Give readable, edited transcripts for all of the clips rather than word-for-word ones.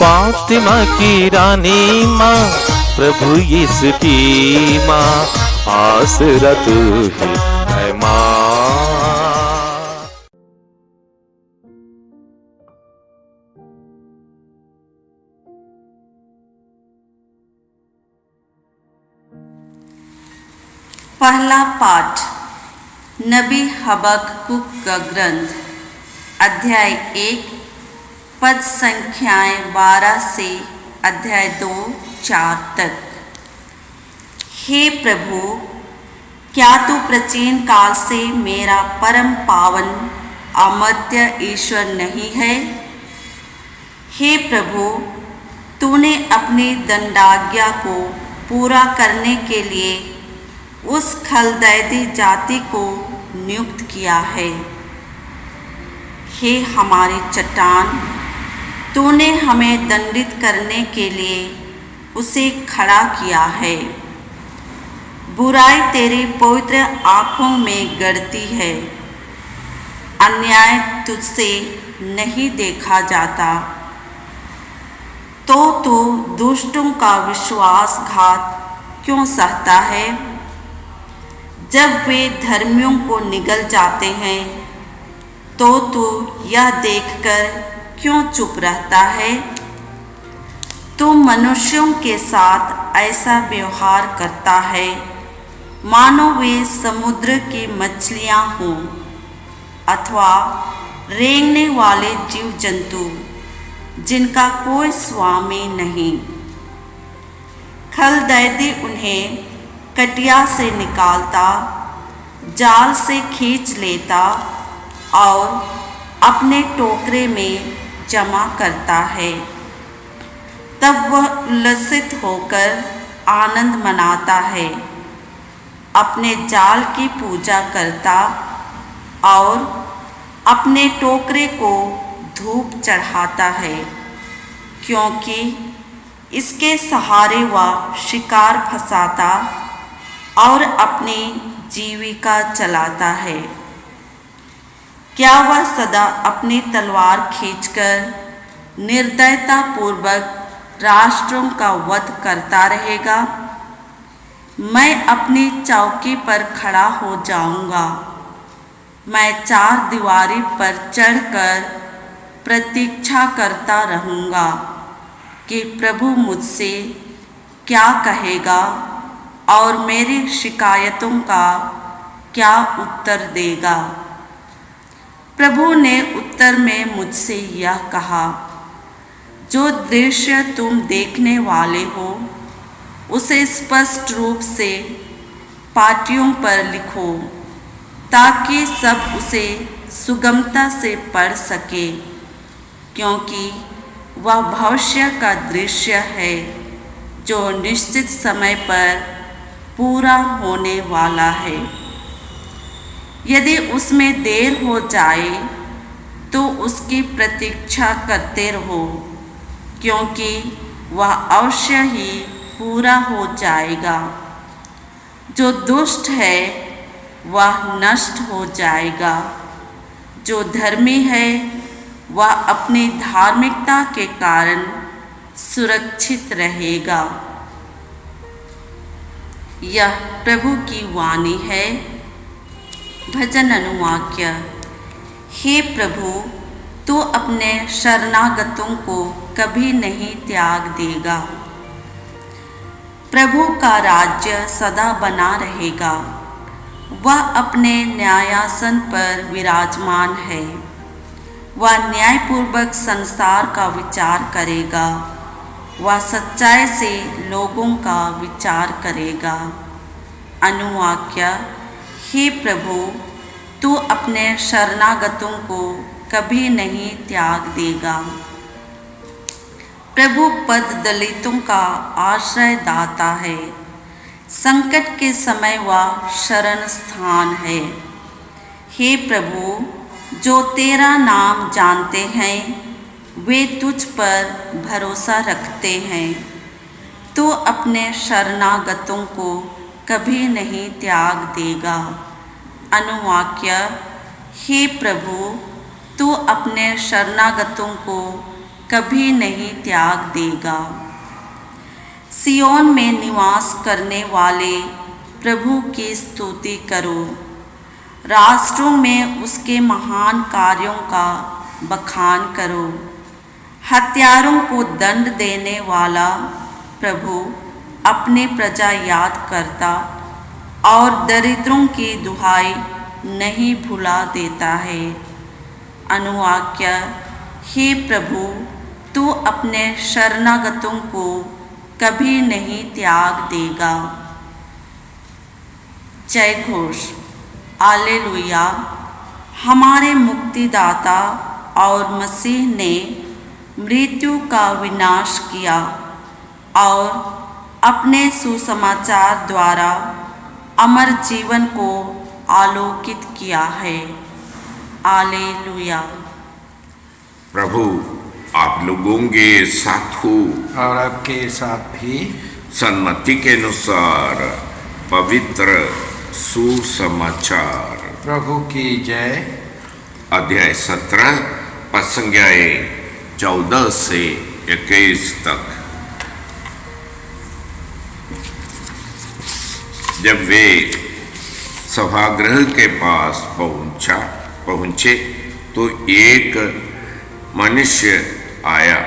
फातिमा की रानी माँ, प्रभु यीशु की माँ, आसरा तू ही है माँ। पहला पाठ नबी हबक्कुक का ग्रंथ, अध्याय 1, पद संख्याएं 12 से अध्याय 2-4 तक। हे प्रभु, क्या तू प्राचीन काल से मेरा परम पावन अमर्त्य ईश्वर नहीं है? हे प्रभु, तूने अपनी दंडाज्ञा को पूरा करने के लिए उस खलदैदी जाति को नियुक्त किया है। हे हमारी चट्टान, तूने हमें दंडित करने के लिए उसे खड़ा किया है। बुराई तेरी पवित्र आँखों में गड़ती है, अन्याय तुझसे नहीं देखा जाता। तो तू दुष्टों का विश्वासघात क्यों सहता है? जब वे धर्मियों को निगल जाते हैं तो तू यह देखकर क्यों चुप रहता है? तू मनुष्यों के साथ ऐसा व्यवहार करता है मानो वे समुद्र की मछलियाँ हों अथवा रेंगने वाले जीव जंतु जिनका कोई स्वामी नहीं। खलदैदी उन्हें कटिया से निकालता, जाल से खींच लेता और अपने टोकरे में जमा करता है। तब वह उल्लसित होकर आनंद मनाता है, अपने जाल की पूजा करता और अपने टोकरे को धूप चढ़ाता है, क्योंकि इसके सहारे वह शिकार फंसाता और अपनी जीविका चलाता है। क्या वह सदा अपनी तलवार खींचकर निर्दयतापूर्वक राष्ट्रों का वध करता रहेगा? मैं अपनी चौकी पर खड़ा हो जाऊंगा। मैं चार दीवारी पर चढ़कर प्रतीक्षा करता रहूंगा कि प्रभु मुझसे क्या कहेगा और मेरी शिकायतों का क्या उत्तर देगा। प्रभु ने उत्तर में मुझसे यह कहा, जो दृश्य तुम देखने वाले हो उसे स्पष्ट रूप से पाटियों पर लिखो, ताकि सब उसे सुगमता से पढ़ सके, क्योंकि वह भविष्य का दृश्य है जो निश्चित समय पर पूरा होने वाला है। यदि उसमें देर हो जाए तो उसकी प्रतीक्षा करते रहो, क्योंकि वह अवश्य ही पूरा हो जाएगा। जो दुष्ट है वह नष्ट हो जाएगा, जो धर्मी है वह अपनी धार्मिकता के कारण सुरक्षित रहेगा। यह प्रभु की वाणी है। भजन अनुवाक्य। हे प्रभु, तू अपने शरणागतों को कभी नहीं त्याग देगा। प्रभु का राज्य सदा बना रहेगा। वह अपने न्यायासन पर विराजमान है। वह न्यायपूर्वक संसार का विचार करेगा। वह सच्चाई से लोगों का विचार करेगा। अनुवाक्य। हे प्रभु, तू अपने शरणागतों को कभी नहीं त्याग देगा। प्रभु पद दलितों का आश्रय दाता है। संकट के समय वह शरण स्थान है। हे प्रभु, जो तेरा नाम जानते हैं वे तुझ पर भरोसा रखते हैं। तू अपने शरणागतों को कभी नहीं त्याग देगा। अनुवाक्य। हे प्रभु, तू अपने शरणागतों को कभी नहीं त्याग देगा। सियोन में निवास करने वाले प्रभु की स्तुति करो। राष्ट्रों में उसके महान कार्यों का बखान करो। हत्यारों को दंड देने वाला प्रभु अपनी प्रजा याद करता और दरिद्रों की दुहाई नहीं भुला देता है। अनुवाक्य, हे प्रभु, तू अपने शरणागतों को कभी नहीं त्याग देगा। जय घोष। हालेलुया। हमारे मुक्तिदाता और मसीह ने मृत्यु का विनाश किया और अपने सुसमाचार द्वारा अमर जीवन को आलोकित किया है। हालेलुया। प्रभु आप लोगों के साथ हो और आपके साथ भी। सन्मति के अनुसार पवित्र सुसमाचार। प्रभु की जय। अध्याय 17 पद संज्ञाएं 14 से 21 तक। जब वे सभागृह के पास पहुंचे तो एक मनुष्य आया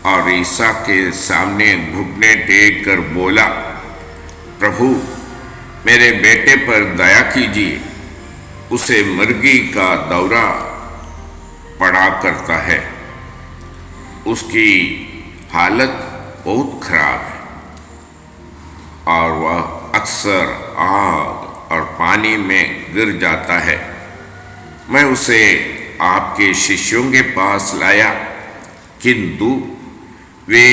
और ईसा के सामने घुटने टेक कर बोला, प्रभु मेरे बेटे पर दया कीजिए, उसे मृगी का दौरा पड़ा करता है। उसकी हालत बहुत खराब है और वह अक्सर आग और पानी में गिर जाता है। मैं उसे आपके शिष्यों के पास लाया, किंतु वे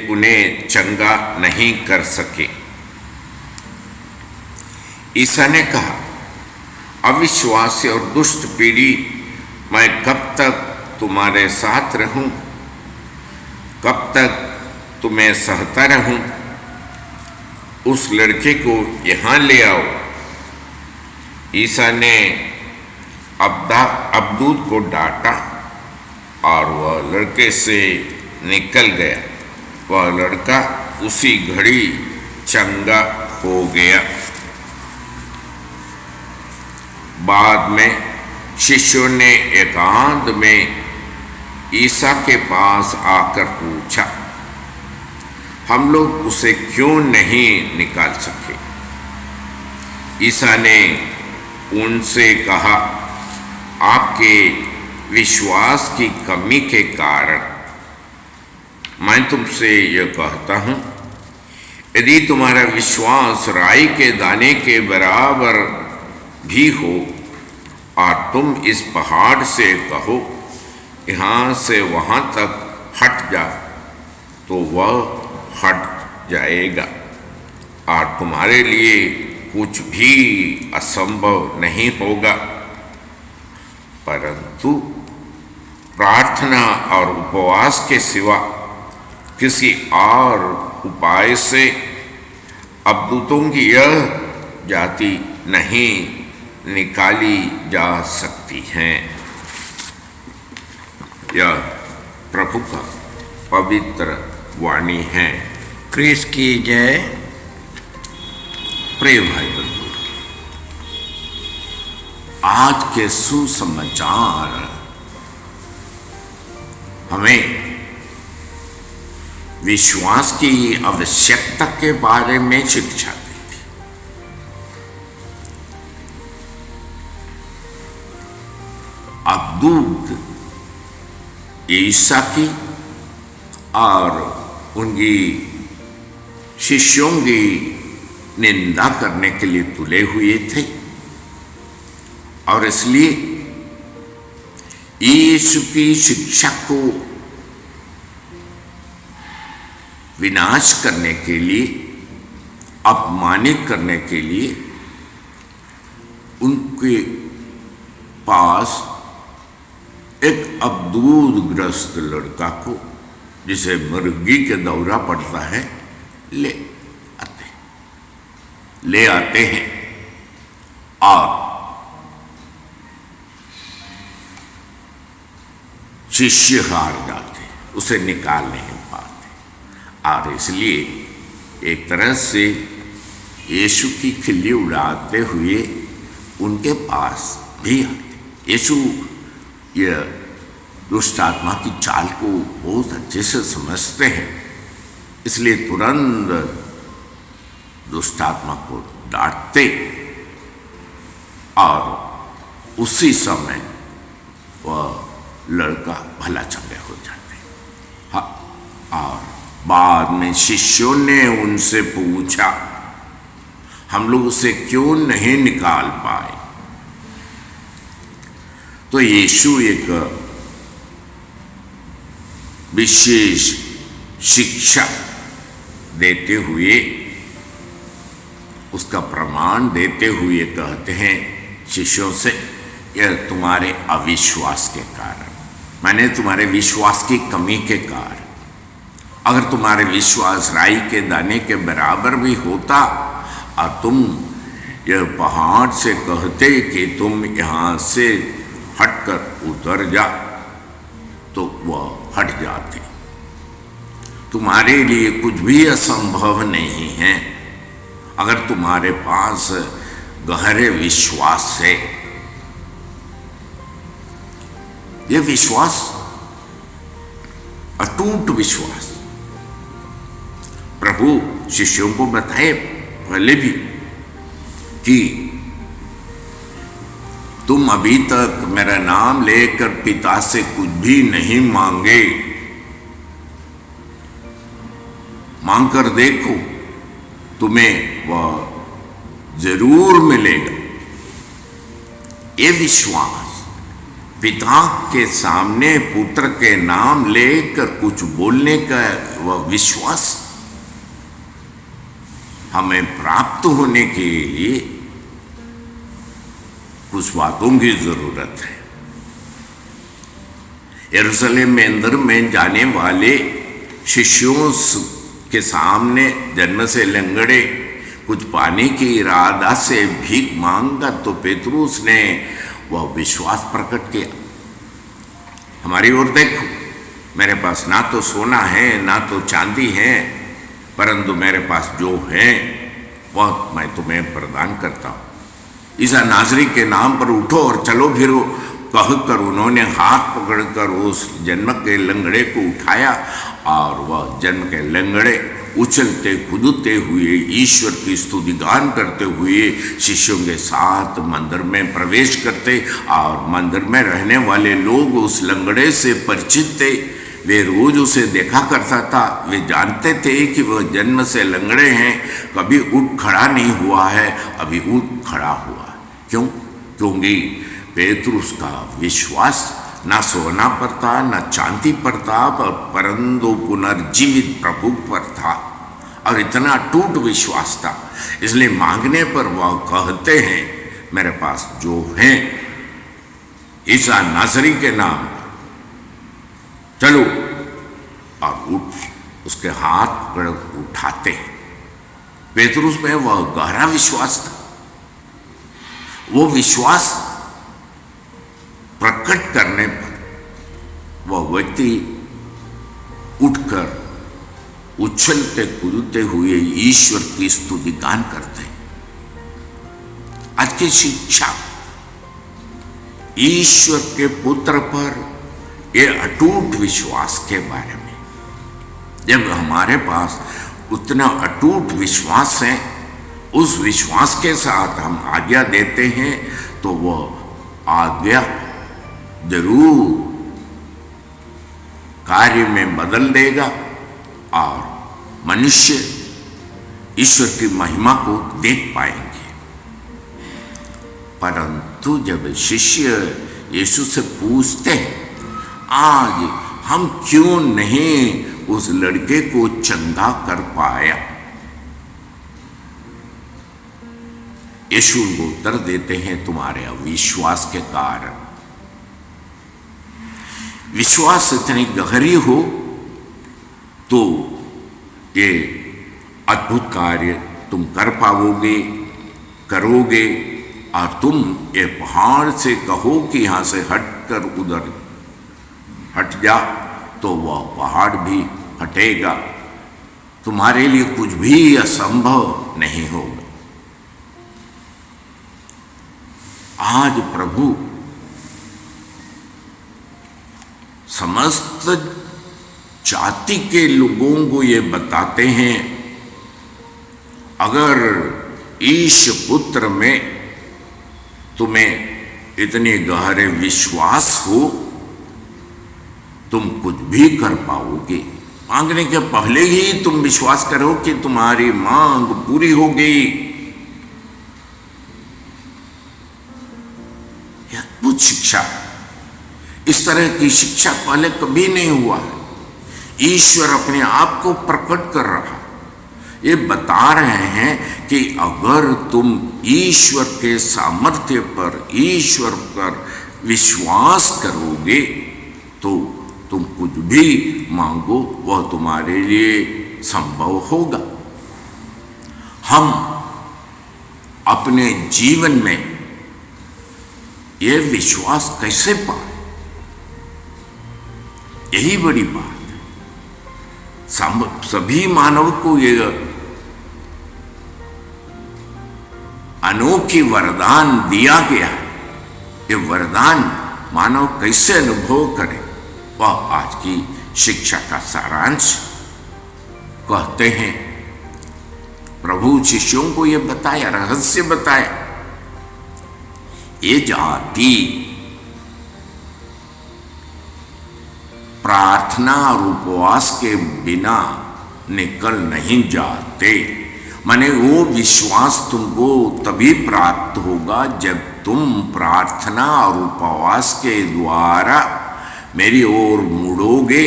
उन्हें चंगा नहीं कर सके। ईसा ने कहा, अविश्वासी और दुष्ट पीढ़ी, मैं कब तक तुम्हारे साथ रहूं? कब तक तुम्हें सहता रहूं? उस लड़के को यहां ले आओ। ईसा ने अबदूत को डांटा और वह लड़के से निकल गया। वह लड़का उसी घड़ी चंगा हो गया। बाद में शिष्यों ने एकांत में ईसा के पास आकर पूछा, हम लोग उसे क्यों नहीं निकाल सके? ईसा ने उनसे कहा, आपके विश्वास की कमी के कारण मैं तुमसे यह कहता हूं, यदि तुम्हारा विश्वास राई के दाने के बराबर भी हो और तुम इस पहाड़ से कहो, यहाँ से वहाँ तक हट जा, तो वह हट जाएगा और तुम्हारे लिए कुछ भी असंभव नहीं होगा। परंतु प्रार्थना और उपवास के सिवा किसी और उपाय से अबदूतों की यह जाति नहीं निकाली जा सकती है। यह प्रभु का पवित्र वाणी है। क्रिस्त की जय। प्रिय भाई बंधु, आज के सुसमाचार हमें विश्वास की आवश्यकता के बारे में शिक्षा देती। अबदूत ईसा की और उनकी शिष्यों की निंदा करने के लिए तुले हुए थे और इसलिए यीशु की शिक्षा को विनाश करने के लिए, अपमानित करने के लिए उनके पास एक अबदूतग्रस्त लड़का को, जिसे मृगी के दौरा पड़ता है, ले आते हैं और शिष्य हार जाते, उसे निकाल नहीं पाते, और इसलिए एक तरह से यीशु की खिल्ली उड़ाते हुए उनके पास भी आते। यीशु यह दुष्ट आत्मा की चाल को बहुत अच्छे से समझते हैं, इसलिए तुरंत दुष्ट आत्मा को डांटते और उसी समय वह लड़का भला चंगा हो जाते। हाँ, और बाद में शिष्यों ने उनसे पूछा, हम लोग उसे क्यों नहीं निकाल पाए? तो यीशु एक विशेष शिक्षा देते हुए, उसका प्रमाण देते हुए कहते हैं शिष्यों से, यह तुम्हारे अविश्वास के कारण, माने तुम्हारे विश्वास की कमी के कारण। अगर तुम्हारे विश्वास राई के दाने के बराबर भी होता और तुम यह पहाड़ से कहते कि तुम यहाँ से हटकर उतर जा, तो वह हट जाते। तुम्हारे लिए कुछ भी असंभव नहीं है अगर तुम्हारे पास गहरे विश्वास है। यह विश्वास, अटूट विश्वास, प्रभु शिष्यों को बताए पहले भी कि तुम अभी तक मेरा नाम लेकर पिता से कुछ भी नहीं मांगे, मांग कर देखो, तुम्हें वह जरूर मिलेगा। ये विश्वास, पिता के सामने पुत्र के नाम लेकर कुछ बोलने का वह विश्वास हमें प्राप्त होने के लिए कुछ बातों की जरूरत है। यरूशलेम में अंदर में जाने वाले शिष्यों के सामने जन्म से लंगड़े कुछ पाने की इरादा से भीख मांगा तो पेतरुस ने वह विश्वास प्रकट किया, हमारी ओर देखो, मेरे पास ना तो सोना है ना तो चांदी है, परंतु मेरे पास जो है वह मैं तुम्हें प्रदान करता हूँ। ईसा नासरी के नाम पर उठो और चलो फिरो कहकर उन्होंने हाथ पकड़कर उस जन्म के लंगड़े को उठाया और वह जन्म के लंगड़े उछलते कूदते हुए ईश्वर की स्तुति गान करते हुए शिष्यों के साथ मंदिर में प्रवेश करते, और मंदिर में रहने वाले लोग उस लंगड़े से परिचित थे, वे रोज उसे देखा करता था, वे जानते थे कि वह जन्म से लंगड़े हैं, कभी उठ खड़ा नहीं हुआ है, अभी उठ खड़ा हुआ। क्यों? क्योंकि पेतरुस का विश्वास ना सोना पर था ना चांदी पर था, परंतु पुनर्जीवित प्रभु पर था, और इतना अटूट विश्वास था, इसलिए मांगने पर वह कहते हैं मेरे पास जो है ईसा नासरी के नाम पर चलो, और उठ उसके हाथ पकड़ उठाते। पेतरुस में वह गहरा विश्वास था, वो विश्वास प्रकट करने पर वह व्यक्ति उठकर उछलते कूदते हुए ईश्वर की स्तुति गान करते। आज की शिक्षा ईश्वर के पुत्र पर यह अटूट विश्वास के बारे में, जब हमारे पास उतना अटूट विश्वास है, उस विश्वास के साथ हम आज्ञा देते हैं तो वह आज्ञा जरूर कार्य में बदल देगा और मनुष्य ईश्वर की महिमा को देख पाएंगे। परंतु जब शिष्य यीशु से पूछते हैं आज हम क्यों नहीं उस लड़के को चंगा कर पाया, यीशु को उत्तर देते हैं तुम्हारे अविश्वास के कारण। विश्वास इतनी गहरी हो तो ये अद्भुत कार्य तुम कर पाओगे, करोगे, और तुम ये पहाड़ से कहो कि यहां से हटकर उधर हट जा तो वह पहाड़ भी हटेगा। तुम्हारे लिए कुछ भी असंभव नहीं होगा। आज प्रभु समस्त जाति के लोगों को ये बताते हैं, अगर ईश पुत्र में तुम्हें इतने गहरे विश्वास हो, तुम कुछ भी कर पाओगे। मांगने के पहले ही तुम विश्वास करो कि तुम्हारी मांग पूरी हो गई। यह अद्भुत शिक्षा, इस तरह की शिक्षा पहले कभी नहीं हुआ है। ईश्वर अपने आप को प्रकट कर रहा, ये बता रहे हैं कि अगर तुम ईश्वर के सामर्थ्य पर, ईश्वर पर विश्वास करोगे तो तुम कुछ भी मांगो वह तुम्हारे लिए संभव होगा। हम अपने जीवन में यह विश्वास कैसे पाए, यही बड़ी बात है। सभी मानव को यह अनोखी वरदान दिया गया है। ये वरदान मानव कैसे अनुभव करे, वह आज की शिक्षा का सारांश कहते हैं। प्रभु शिष्यों को यह बताया, रहस्य बताया। ये जाति प्रार्थना और उपवास के बिना निकल नहीं जाते। माने वो विश्वास तुमको तभी प्राप्त होगा जब तुम प्रार्थना और उपवास के द्वारा मेरी ओर मुड़ोगे,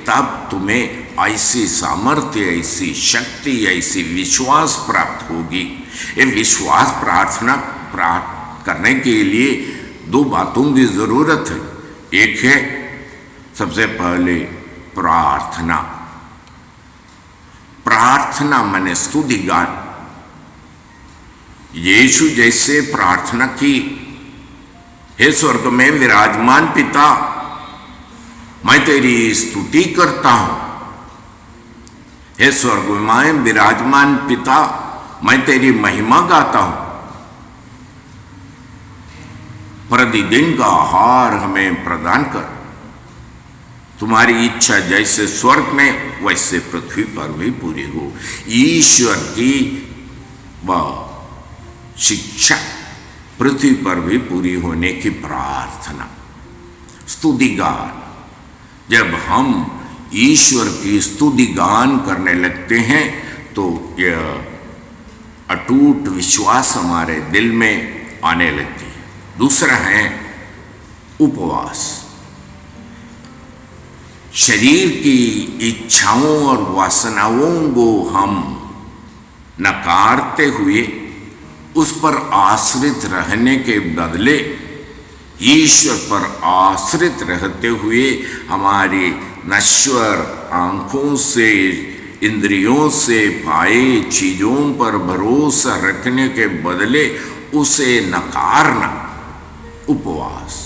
तब तुम्हें ऐसी सामर्थ्य, ऐसी शक्ति, ऐसी विश्वास प्राप्त होगी। ये विश्वास प्रार्थना प्राप्त करने के लिए दो बातों की जरूरत है। एक है सबसे पहले प्रार्थना। प्रार्थना माने स्तुति गान। यीशु जैसे प्रार्थना की, हे स्वर्ग में विराजमान पिता, मैं तेरी स्तुति करता हूं। हे स्वर्ग में विराजमान पिता, मैं तेरी महिमा गाता हूं। प्रतिदिन का आहार हमें प्रदान कर। तुम्हारी इच्छा जैसे स्वर्ग में वैसे पृथ्वी पर भी पूरी हो। ईश्वर की वह शिक्षा पृथ्वी पर भी पूरी होने की प्रार्थना, स्तुति गान। जब हम ईश्वर की स्तुति गान करने लगते हैं तो यह अटूट विश्वास हमारे दिल में आने लगती है। दूसरा है उपवास। शरीर की इच्छाओं और वासनाओं को हम नकारते हुए उस पर आश्रित रहने के बदले ईश्वर पर आश्रित रहते हुए हमारी नश्वर आंखों से, इंद्रियों से पाए चीजों पर भरोसा रखने के बदले उसे नकारना, उपवास।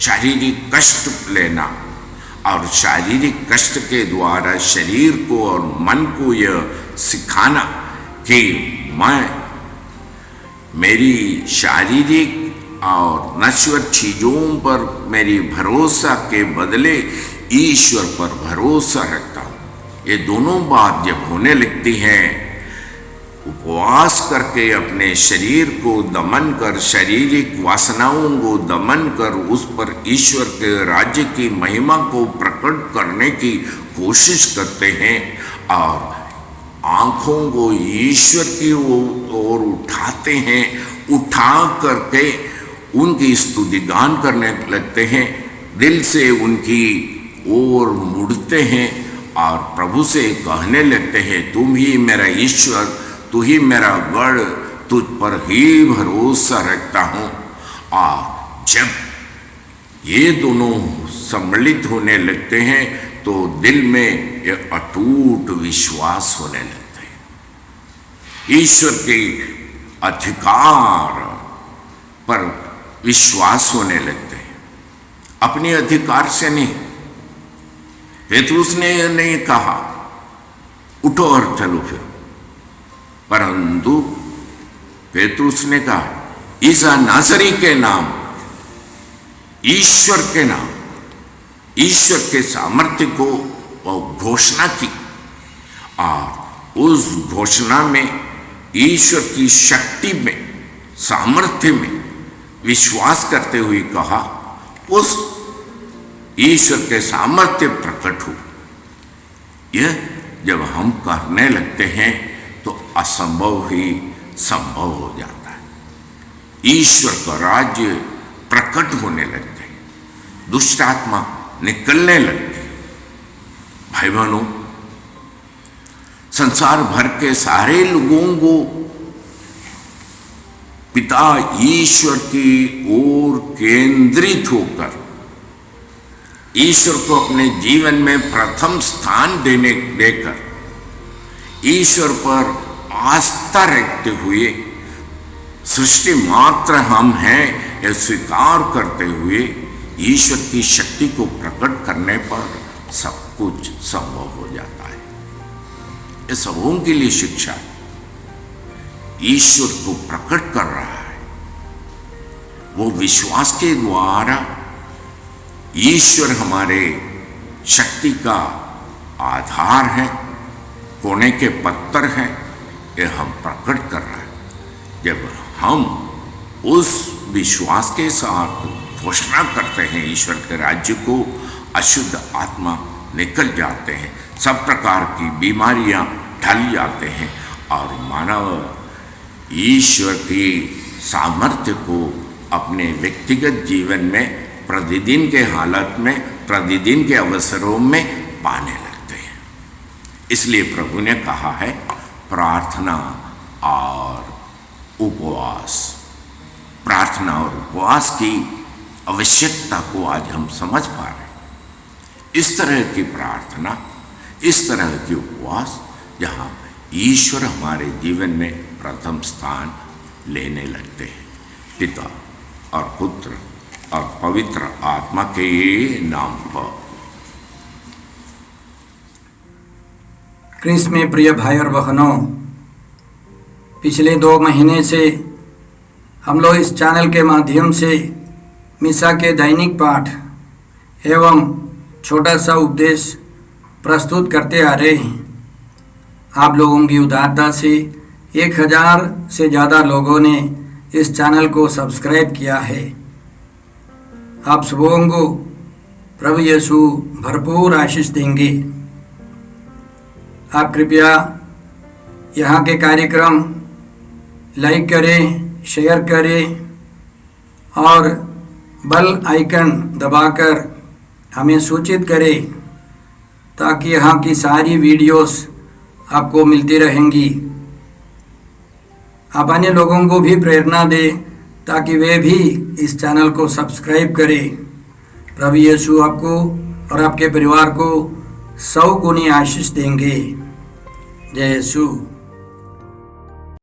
शारीरिक कष्ट लेना और शारीरिक कष्ट के द्वारा शरीर को और मन को यह सिखाना कि मैं मेरी शारीरिक और नश्वर चीजों पर मेरी भरोसा के बदले ईश्वर पर भरोसा रखता हूँ। ये दोनों बात जब होने लगती हैं, उपवास करके अपने शरीर को दमन कर, शारीरिक वासनाओं को दमन कर, उस पर ईश्वर के राज्य की महिमा को प्रकट करने की कोशिश करते हैं और आंखों को ईश्वर की ओर उठाते हैं, उठा करके उनकी स्तुति गान करने लगते हैं, दिल से उनकी ओर मुड़ते हैं और प्रभु से कहने लगते हैं, तुम ही मेरा ईश्वर, तू ही मेरा गढ़, तुझ पर ही भरोसा रखता हूँ। और जब ये दोनों सम्मिलित होने लगते हैं तो दिल में ये अटूट विश्वास होने लगता है। ईश्वर के अधिकार पर विश्वास होने लगते हैं, अपने अधिकार से नहीं। पेतरुस ने नहीं कहा उठो और चलो फिर, परंतु पेतरुस ने कहा ईसा नासरी के नाम, ईश्वर के नाम, ईश्वर के सामर्थ्य को वह घोषणा की और उस घोषणा में ईश्वर की शक्ति में, सामर्थ्य में विश्वास करते हुए कहा उस ईश्वर के सामर्थ्य प्रकट हो। यह जब हम करने लगते हैं तो असंभव ही संभव हो जाता है। ईश्वर का राज्य प्रकट होने लगते हैं, दुष्ट आत्मा निकलने लगती है। भाई बहनों, संसार भर के सारे लोगों को पिता ईश्वर की ओर केंद्रित होकर ईश्वर को अपने जीवन में प्रथम स्थान देकर ईश्वर पर आस्था रखते हुए सृष्टि मात्र हम हैं यह स्वीकार करते हुए ईश्वर की शक्ति को प्रकट करने पर सब कुछ संभव हो जाता है। ये सबों के लिए शिक्षा ईश्वर को प्रकट कर रहा है। वो विश्वास के द्वारा ईश्वर हमारे शक्ति का आधार है, कोने के पत्थर है, यह हम प्रकट कर रहा है। जब हम उस विश्वास के साथ घोषणा करते हैं ईश्वर के राज्य को, अशुद्ध आत्मा निकल जाते हैं, सब प्रकार की बीमारियां ढल जाते हैं और मानव ईश्वर की सामर्थ्य को अपने व्यक्तिगत जीवन में प्रतिदिन के हालत में, प्रतिदिन के अवसरों में पाने लगते हैं। इसलिए प्रभु ने कहा है प्रार्थना और उपवास। प्रार्थना और उपवास की आवश्यकता को आज हम समझ पा रहे हैं। इस तरह की प्रार्थना, इस तरह की उपवास जहाँ ईश्वर हमारे जीवन में प्रथम स्थान लेने लगते हैं। पिता और पुत्र और पवित्र आत्मा के नाम पर। क्रिस्त में प्रिय भाई और बहनों, पिछले 2 महीने से हम लोग इस चैनल के माध्यम से मिसा के दैनिक पाठ एवं छोटा सा उपदेश प्रस्तुत करते आ रहे हैं। आप लोगों की उदारता से 1000 से ज़्यादा लोगों ने इस चैनल को सब्सक्राइब किया है। आप सबों को प्रभु यीशु भरपूर आशीष देंगे। आप कृपया यहाँ के कार्यक्रम लाइक करें, शेयर करें और बेल आइकन दबाकर हमें सूचित करें ताकि यहाँ की सारी वीडियोस आपको मिलती रहेंगी। आप अन्य लोगों को भी प्रेरणा दें ताकि वे भी इस चैनल को सब्सक्राइब करें। प्रभु यीशु आपको और आपके परिवार को 100 गुनी आशीष देंगे। जय यीशु।